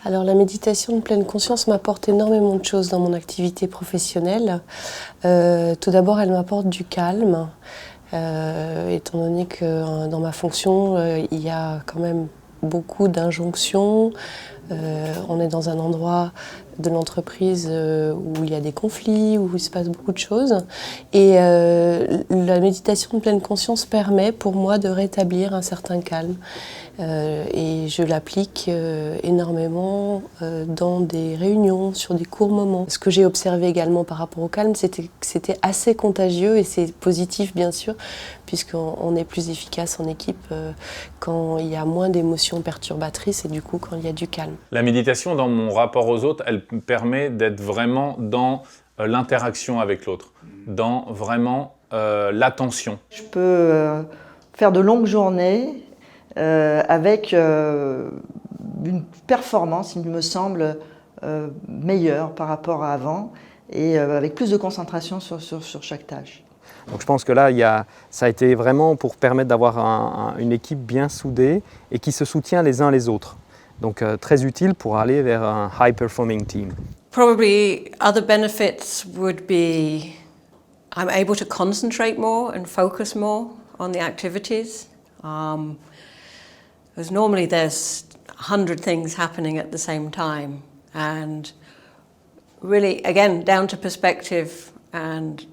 Alors la méditation de pleine conscience m'apporte énormément de choses dans mon activité professionnelle. Tout d'abord, elle m'apporte du calme, étant donné que dans ma fonction, il y a quand même beaucoup d'injonctions. On est dans un endroit de l'entreprise où il y a des conflits, où il se passe beaucoup de choses. Et la méditation de pleine conscience permet pour moi de rétablir un certain calme. Et je l'applique énormément dans des réunions, sur des courts moments. Ce que j'ai observé également par rapport au calme, c'était que c'était assez contagieux et c'est positif bien sûr, puisqu'on est plus efficace en équipe quand il y a moins d'émotions perturbatrices et du coup quand il y a du calme. La méditation, dans mon rapport aux autres, elle me permet d'être vraiment dans l'interaction avec l'autre, dans vraiment l'attention. Je peux faire de longues journées avec une performance, il me semble, meilleure par rapport à avant et avec plus de concentration sur chaque tâche. Donc je pense que là, ça a été vraiment pour permettre d'avoir une équipe bien soudée et qui se soutient les uns les autres. Donc très utile pour aller vers un high-performing team. Probably other benefits would be I'm able to concentrate more and focus more on the activities. Because normally there's 100 things happening at the same time. And really, again, down to perspective and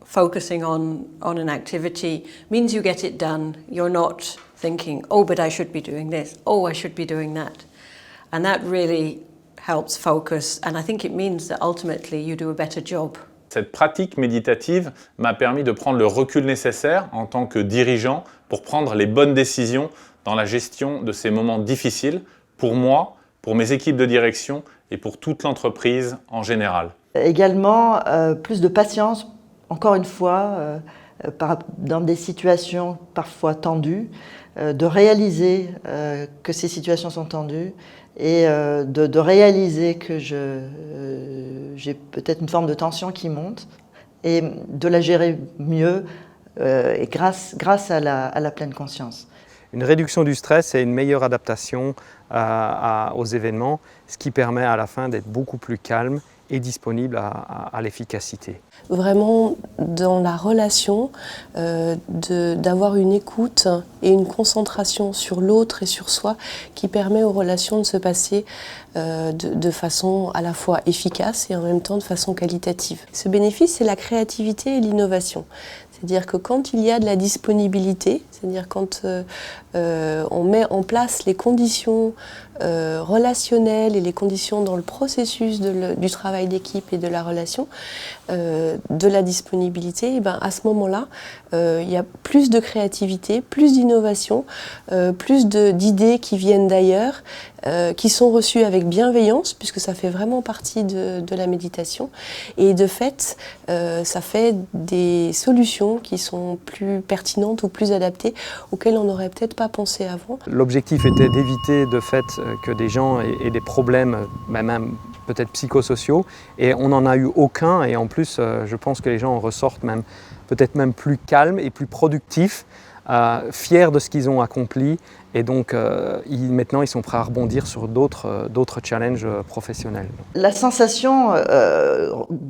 focusing on an activity means you get it done. You're not thinking, oh, but I should be doing this. Oh, I should be doing that. And that really helps focus. And I think it means that ultimately you do a better job. Cette pratique méditative m'a permis de prendre le recul nécessaire en tant que dirigeant pour prendre les bonnes décisions dans la gestion de ces moments difficiles pour moi, pour mes équipes de direction et pour toute l'entreprise en général. Également, plus de patience, encore une fois, dans des situations parfois tendues, de réaliser que ces situations sont tendues et de réaliser que j'ai peut-être une forme de tension qui monte et de la gérer mieux et grâce à la pleine conscience. Une réduction du stress et une meilleure adaptation aux événements, ce qui permet à la fin d'être beaucoup plus calme et disponible à l'efficacité. Vraiment dans la relation, d'avoir une écoute et une concentration sur l'autre et sur soi qui permet aux relations de se passer de façon à la fois efficace et en même temps de façon qualitative. Ce bénéfice, c'est la créativité et l'innovation. C'est-à-dire que quand il y a de la disponibilité, c'est-à-dire quand on met en place les conditions relationnelles et les conditions dans le processus du travail d'équipe et de la relation, de la disponibilité, et ben à ce moment-là, il y a plus de créativité, plus d'innovation, plus d'idées qui viennent d'ailleurs, qui sont reçues avec bienveillance, puisque ça fait vraiment partie de la méditation. Et de fait, ça fait des solutions qui sont plus pertinentes ou plus adaptées, auxquelles on n'aurait peut-être pas pensé avant. L'objectif était d'éviter de fait que des gens aient des problèmes, même peut-être psychosociaux, et on n'en a eu aucun, et en plus je pense que les gens en ressortent peut-être même plus calmes et plus productifs, fiers de ce qu'ils ont accompli, et donc maintenant ils sont prêts à rebondir sur d'autres challenges professionnels. La sensation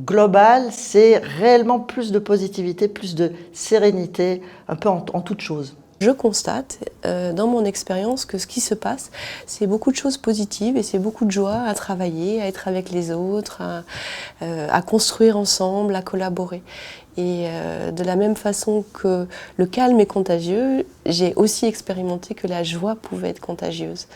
globale, c'est réellement plus de positivité, plus de sérénité, un peu en toute chose. Je constate dans mon expérience que ce qui se passe, c'est beaucoup de choses positives et c'est beaucoup de joie à travailler, à être avec les autres, à construire ensemble, à collaborer. Et de la même façon que le calme est contagieux, j'ai aussi expérimenté que la joie pouvait être contagieuse.